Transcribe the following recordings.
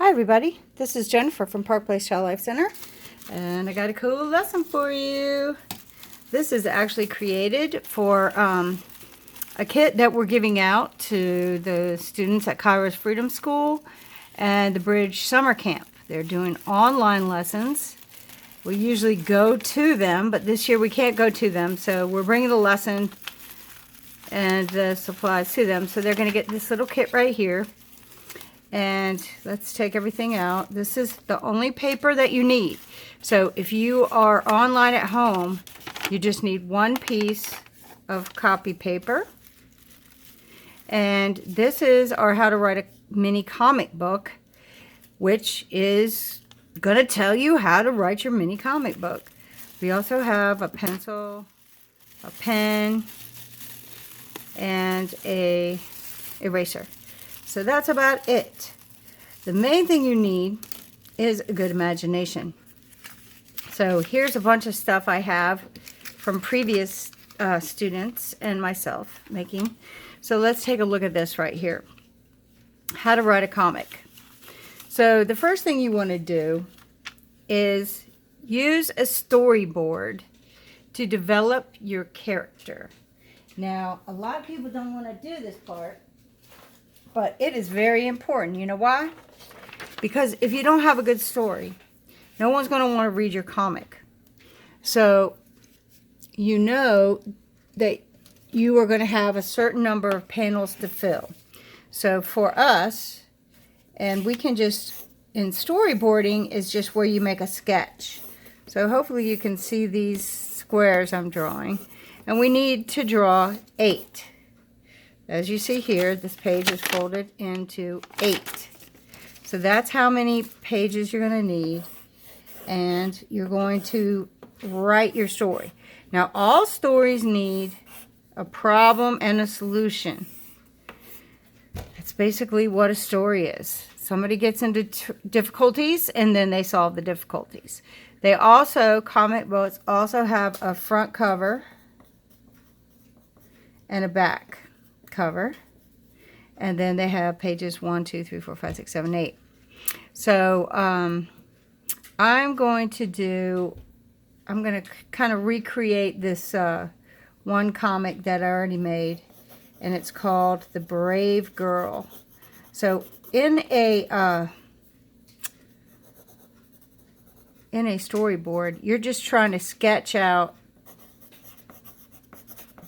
Hi everybody, this is Jennifer from Park Place Child Life Center, and I got a cool lesson for you. This is actually created for a kit that we're giving out to the students at Kairos Freedom School and the Bridge Summer Camp. They're doing online lessons. We usually go to them, but this year we can't go to them, so we're bringing the lesson and the supplies to them. So they're going to get this little kit right here. And let's take everything out. This is the only paper that you need. So if you are online at home, you just need one piece of copy paper. And this is our How to Write a Mini Comic book, which is going to tell you how to write your mini comic book. We also have a pencil, a pen, and a eraser. So that's about it. The main thing you need is a good imagination. So here's a bunch of stuff I have from previous students and myself making. So let's take a look at this right here. How to write a comic. So the first thing you want to do is use a storyboard to develop your character. Now, a lot of people don't want to do this part, but it is very important. You know why? Because if you don't have a good story, no one's going to want to read your comic. So you know that you are going to have a certain number of panels to fill. So for us, and we can just, in storyboarding is just where you make a sketch. So hopefully you can see these squares I'm drawing. And we need to draw 8. As you see here, this page is folded into 8. So that's how many pages you're going to need. And you're going to write your story. Now, all stories need a problem and a solution. That's basically what a story is. Somebody gets into difficulties and then they solve the difficulties. They also, comic books also have a front cover and a back cover, and then they have pages 1, 2, 3, 4, 5, 6, 7, 8. So I'm going to kind of recreate this one comic that I already made, and it's called The Brave Girl. So in a storyboard, you're just trying to sketch out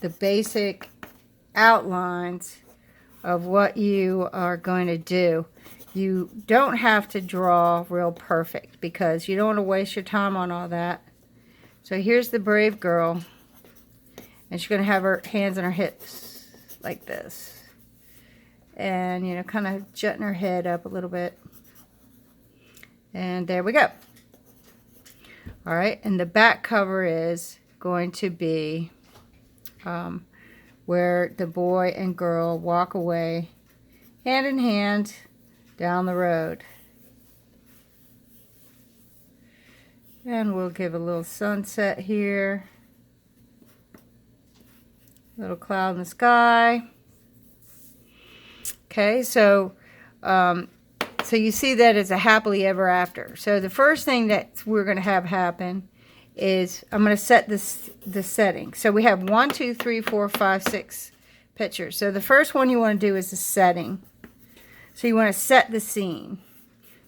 the basic outlines of what you are going to do. You don't have to draw real perfect because you don't want to waste your time on all that. So here's the brave girl, and she's going to have her hands on her hips like this, and you know, kind of jutting her head up a little bit, and there we go. All right, and the back cover is going to be where the boy and girl walk away hand in hand down the road. And we'll give a little sunset here. Little cloud in the sky. Okay, so you see that it's a happily ever after. So the first thing that we're going to have happen is I'm going to set the setting. So we have 1, 2, 3, 4, 5, 6 pictures. So the first one you want to do is the setting. So you want to set the scene.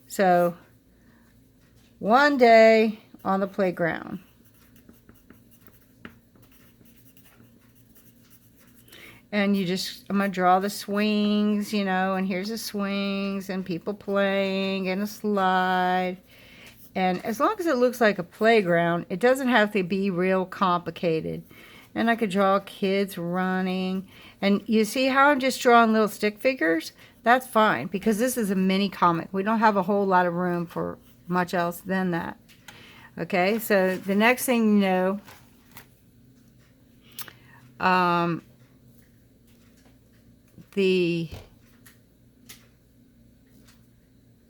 So one day on the playground. And I'm going to draw the swings, you know, and here's the swings and people playing and a slide. And as long as it looks like a playground, it doesn't have to be real complicated. And I could draw kids running. And you see how I'm just drawing little stick figures? That's fine, because this is a mini comic. We don't have a whole lot of room for much else than that. Okay, so the next thing you know,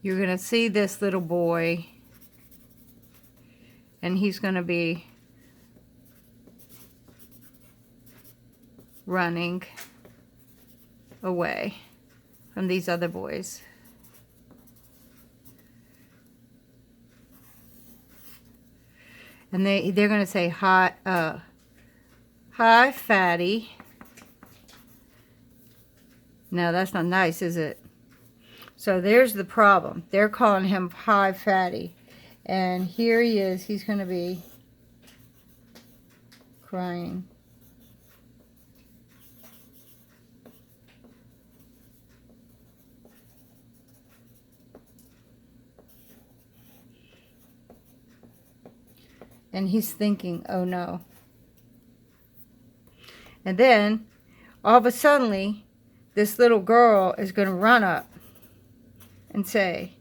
you're going to see this little boy, and he's going to be running away from these other boys. And they're going to say, hi, fatty. Now, that's not nice, is it? So there's the problem. They're calling him hi, fatty. And here he is. He's going to be crying. And he's thinking, oh no. And then, all of a sudden, this little girl is going to run up and say,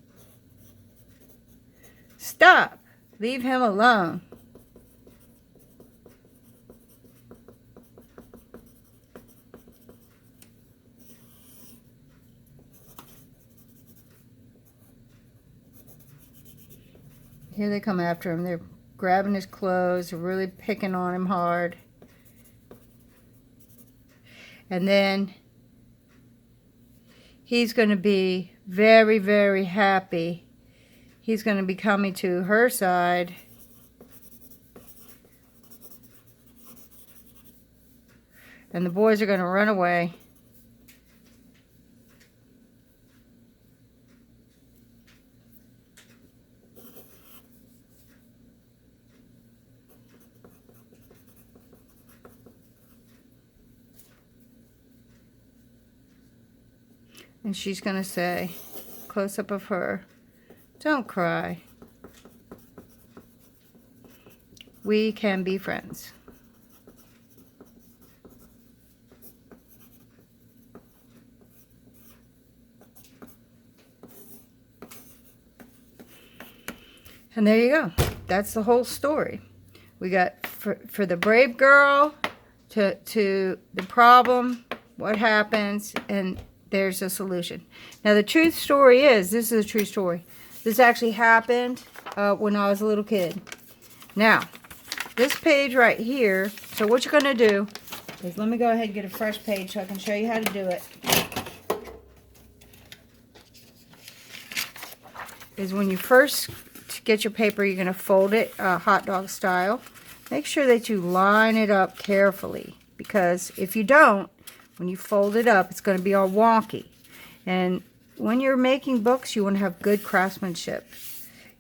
stop, leave him alone. Here they come after him. They're grabbing his clothes, really picking on him hard. And then he's going to be very, very happy. He's going to be coming to her side. And the boys are going to run away. And she's going to say, close up of her, don't cry. We can be friends. And there you go. That's the whole story. We got for the brave girl to the problem, what happens, and there's a solution. Now, the truth story is, this is a true story. This actually happened when I was a little kid. Now, this page right here, so what you're going to do is, let me go ahead and get a fresh page so I can show you how to do it. Is when you first get your paper, you're going to fold it hot dog style. Make sure that you line it up carefully, because if you don't, when you fold it up, it's going to be all wonky. And when you're making books, you want to have good craftsmanship.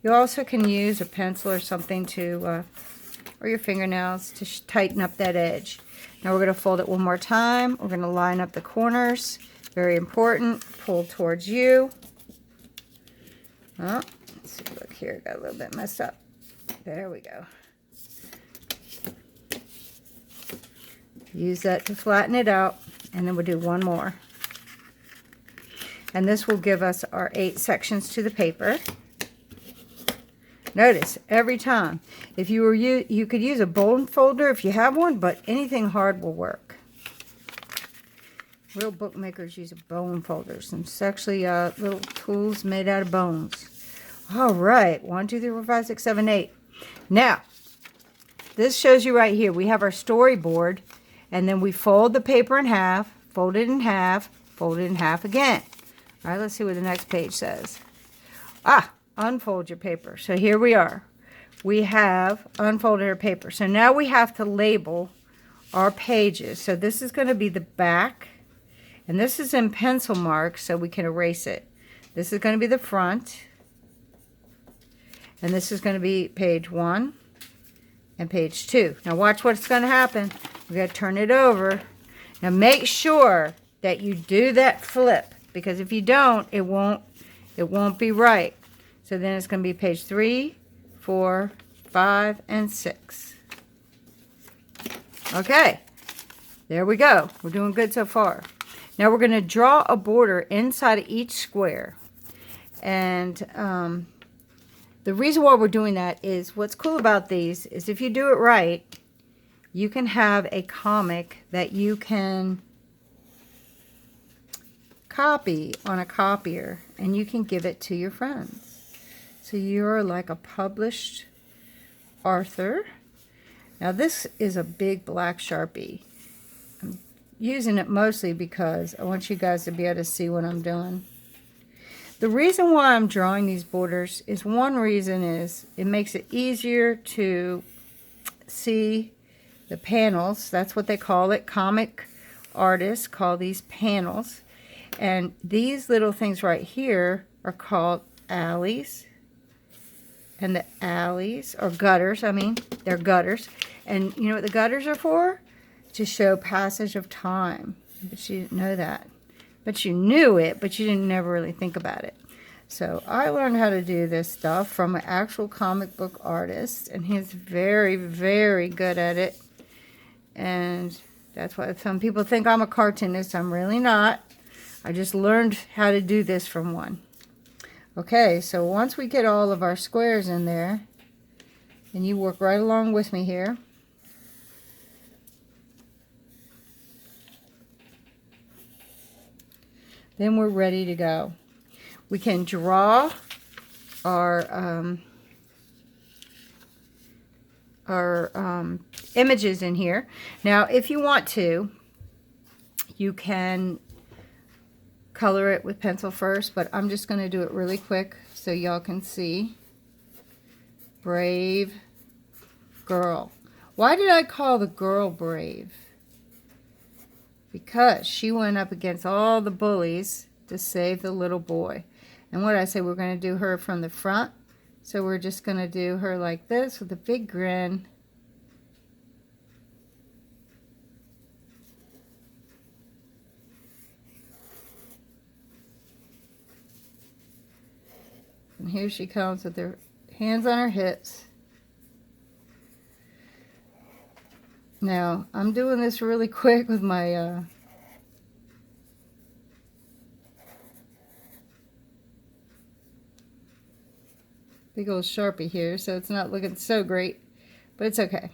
You also can use a pencil or something to, or your fingernails to tighten up that edge. Now we're going to fold it one more time. We're going to line up the corners. Very important. Pull towards you. Oh, let's see, look here, got a little bit messed up. There we go. Use that to flatten it out. And then we'll do one more. And this will give us our 8 sections to the paper. Notice, every time, if you were you could use a bone folder if you have one, but anything hard will work. Real bookmakers use a bone folder. Some actually little tools made out of bones. All right, 1, 2, 3, 4, 5, 6, 7, 8. Now, this shows you right here. We have our storyboard. And then we fold the paper in half, fold it in half, fold it in half again. All right, let's see what the next page says. Unfold your paper. So here we are. We have unfolded our paper. So now we have to label our pages. So this is going to be the back. And this is in pencil marks, so we can erase it. This is going to be the front. And this is going to be page 1 and page 2. Now watch what's going to happen. We're going to turn it over. Now make sure that you do that flip, because if you don't, it won't be right. So then it's going to be page 3, 4, 5, and 6. Okay, there we go. We're doing good so far. Now we're going to draw a border inside of each square. And the reason why we're doing that is, what's cool about these is if you do it right, you can have a comic that you can copy on a copier, and you can give it to your friends. So you're like a published author. Now this is a big black Sharpie. I'm using it mostly because I want you guys to be able to see what I'm doing. The reason why I'm drawing these borders is, one reason is it makes it easier to see the panels. That's what they call it. Comic artists call these panels. And these little things right here are called alleys. And the alleys, or gutters, I mean, they're gutters. And you know what the gutters are for? To show passage of time. But you didn't know that. But you knew it, but you didn't never really think about it. So I learned how to do this stuff from an actual comic book artist. And he's very, very good at it. And that's why some people think I'm a cartoonist. I'm really not. I just learned how to do this from one. Okay, so once we get all of our squares in there, and you work right along with me here. Then we're ready to go. We can draw our images in here. Now, if you want to, you can color it with pencil first, but I'm just going to do it really quick so y'all can see. Brave girl. Why did I call the girl brave? Because she went up against all the bullies to save the little boy. And what did I say? We're going to do her from the front. So we're just going to do her like this with a big grin. And here she comes with her hands on her hips. Now, I'm doing this really quick with my big old Sharpie here, so it's not looking so great, but it's okay.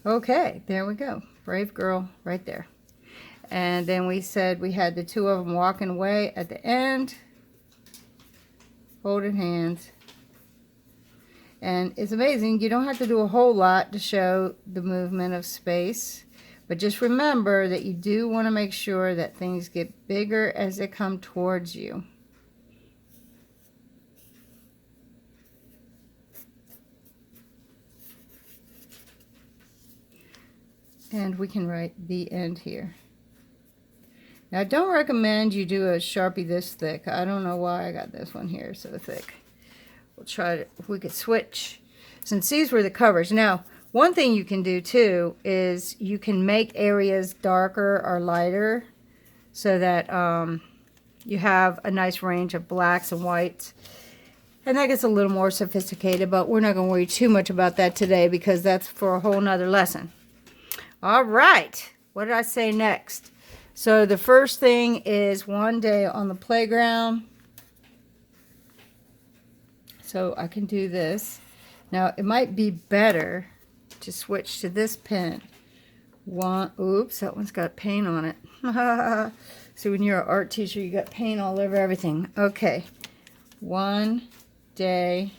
Okay, there we go. Brave girl right there. And then we said we had the two of them walking away at the end, holding hands. And it's amazing, you don't have to do a whole lot to show the movement of space. But just remember that you do want to make sure that things get bigger as they come towards you. And we can write the end here. Now, I don't recommend you do a Sharpie this thick. I don't know why I got this one here so thick. We'll try to, if we could switch. Since these were the covers. Now, one thing you can do too is you can make areas darker or lighter so that you have a nice range of blacks and whites. And that gets a little more sophisticated, but we're not going to worry too much about that today because that's for a whole nother lesson. All right. What did I say next? So the first thing is one day on the playground. So I can do this. Now it might be better to switch to this pen. Oops, that one's got paint on it. So when you're an art teacher, you got paint all over everything. Okay. One day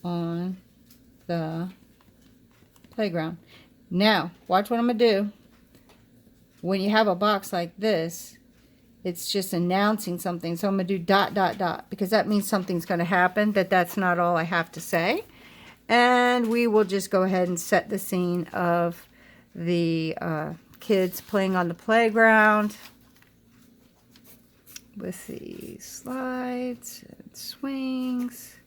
on the playground. Now, watch what I'm going to do. When you have a box like this, it's just announcing something. So I'm going to do ... because that means something's going to happen, that's not all I have to say. And we will just go ahead and set the scene of the kids playing on the playground with the slides and swings.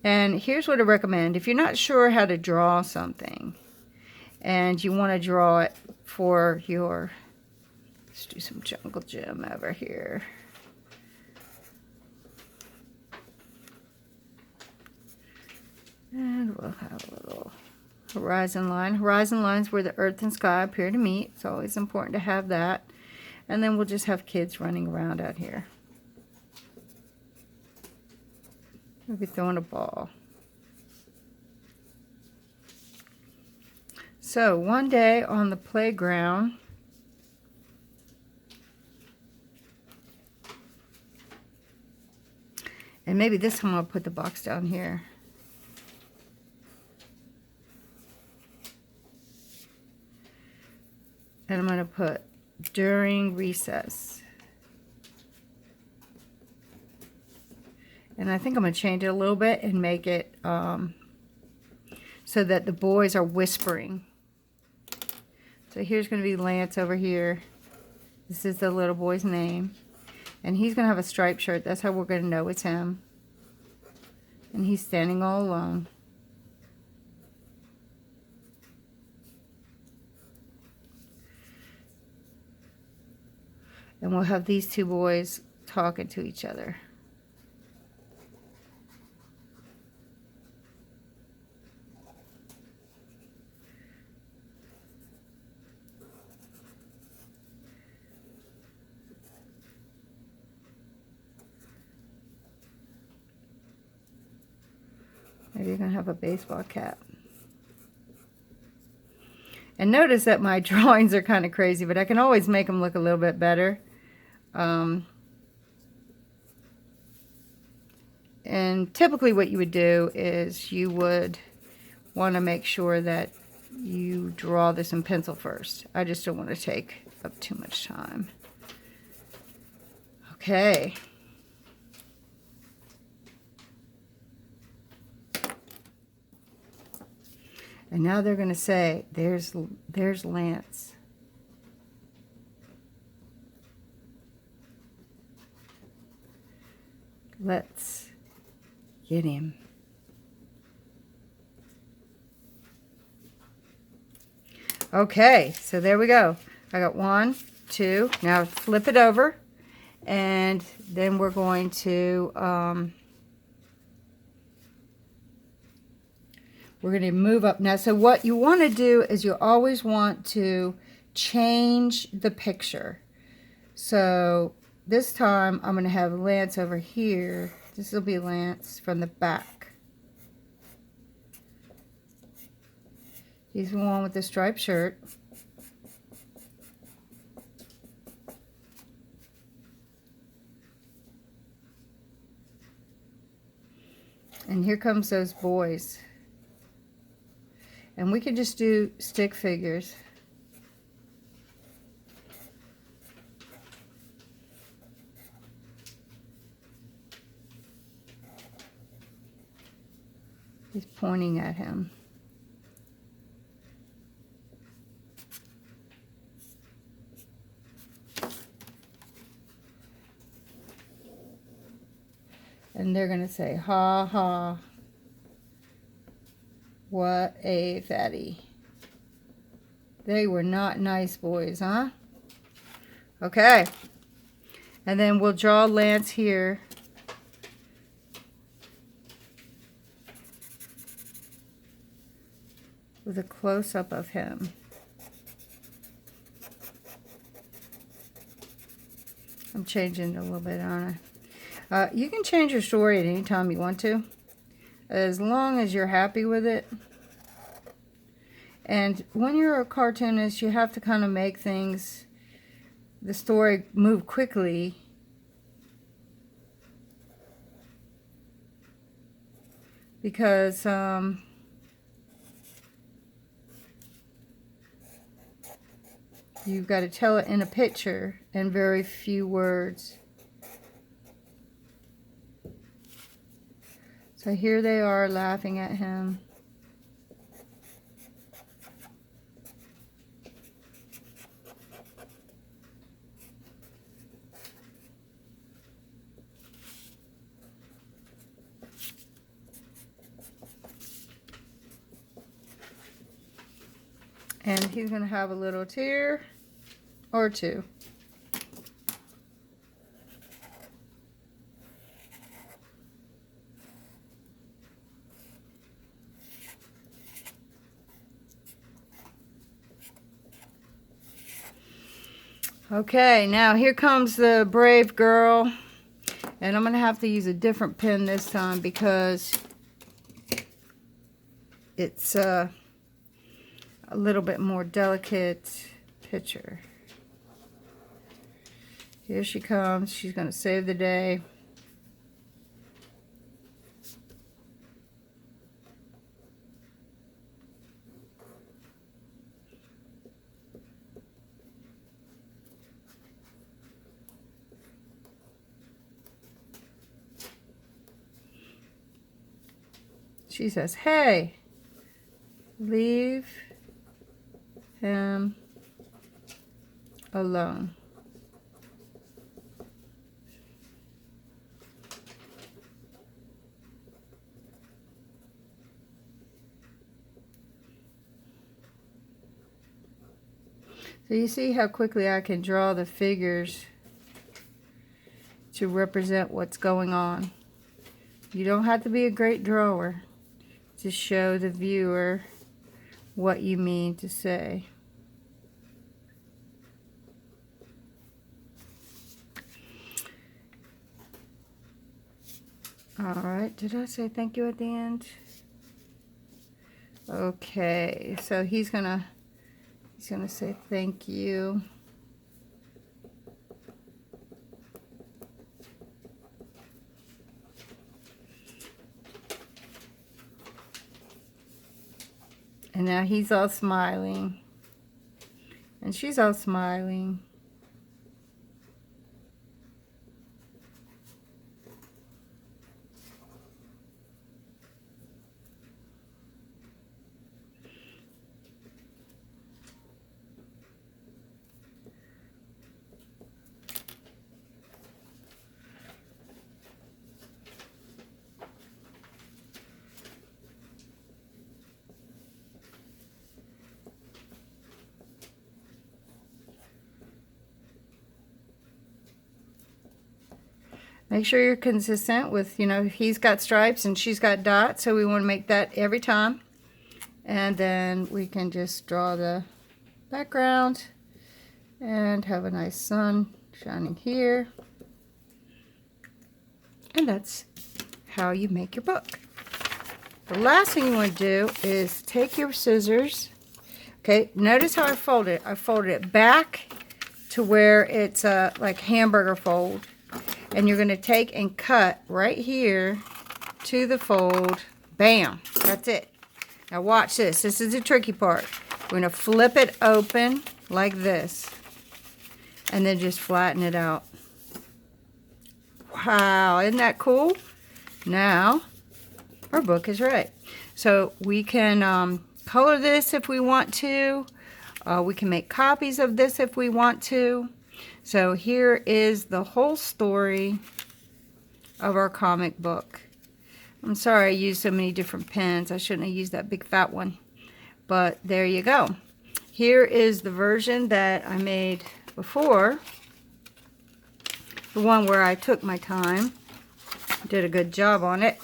And here's what I recommend. If you're not sure how to draw something and you want to draw it for your, let's do some jungle gym over here. And we'll have a little horizon line. Horizon lines where the earth and sky appear to meet. It's always important to have that. And then we'll just have kids running around out here. Maybe throwing a ball. So one day on the playground, and maybe this time I'll put the box down here. And I'm going to put during recess. And I think I'm going to change it a little bit and make it so that the boys are whispering. So here's going to be Lance over here. This is the little boy's name. And he's going to have a striped shirt. That's how we're going to know it's him. And he's standing all alone. And we'll have these two boys talking to each other. Maybe you're going to have a baseball cap. And notice that my drawings are kind of crazy, but I can always make them look a little bit better. And typically what you would do is you would want to make sure that you draw this in pencil first. I just don't want to take up too much time. Okay. And now they're going to say, there's Lance. Let's get him. Okay, so there we go. I got 1, 2. Now flip it over. And then we're going to... we're going to move up. Now, so what you want to do is you always want to change the picture. So this time I'm going to have Lance over here. This will be Lance from the back. He's the one with the striped shirt. And here comes those boys. And we can just do stick figures. He's pointing at him. And they're going to say, ha ha. What a fatty. They were not nice boys, huh? Okay. And then we'll draw Lance here. With a close-up of him. I'm changing it a little bit, aren't I? You can change your story at any time you want to, as long as you're happy with it. And when you're a cartoonist, you have to kind of make things, the story move quickly. Because you've got to tell it in a picture and very few words. So here they are laughing at him. And he's going to have a little tear or two. Okay, now here comes the brave girl. And I'm going to have to use a different pen this time because it's a little bit more delicate picture. Here she comes. She's going to save the day. She says, hey, leave him alone. So you see how quickly I can draw the figures to represent what's going on. You don't have to be a great drawer to show the viewer what you mean to say. Alright, did I say thank you at the end? Okay, so he's gonna say thank you. And now he's all smiling. And she's all smiling. Make sure you're consistent with, he's got stripes and she's got dots, so we want to make that every time. And then we can just draw the background and have a nice sun shining here. And that's how you make your book. The last thing you want to do is take your scissors. Okay, notice how I folded it. I folded it back to where it's like hamburger fold. And you're going to take and cut right here to the fold. Bam! That's it. Now watch this. This is the tricky part. We're going to flip it open like this. And then just flatten it out. Wow, isn't that cool? Now, our book is ready. So we can color this if we want to. We can make copies of this if we want to. So here is the whole story of our comic book. I'm sorry I used so many different pens. I shouldn't have used that big fat one. But there you go. Here is the version that I made before. The one where I took my time. Did a good job on it.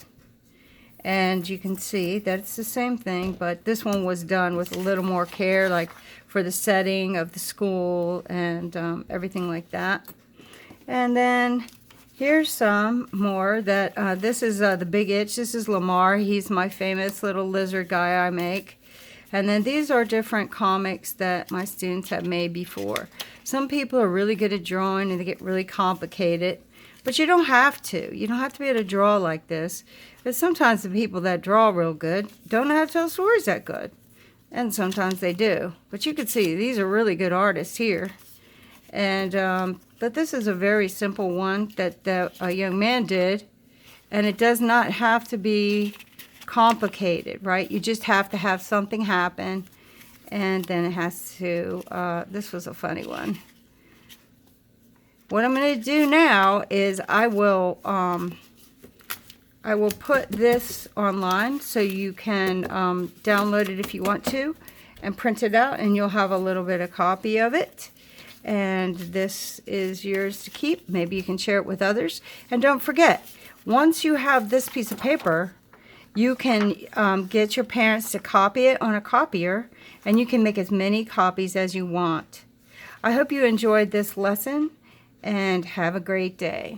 And you can see that it's the same thing, but this one was done with a little more care, like for the setting of the school and everything like that. And then here's some more that this is the Big Itch. This is Lamar. He's my famous little lizard guy I make. And then these are different comics that my students have made before. Some people are really good at drawing and they get really complicated. But you don't have to. You don't have to be able to draw like this. But sometimes the people that draw real good don't know how to tell stories that good. And sometimes they do. But you can see these are really good artists here. And but this is a very simple one that a young man did. And it does not have to be complicated, right? You just have to have something happen. And then it has to, this was a funny one. What I'm going to do now is I will put this online so you can download it if you want to and print it out, and you'll have a little bit of copy of it. And this is yours to keep. Maybe you can share it with others. And don't forget, once you have this piece of paper, you can get your parents to copy it on a copier, and you can make as many copies as you want. I hope you enjoyed this lesson. And have a great day.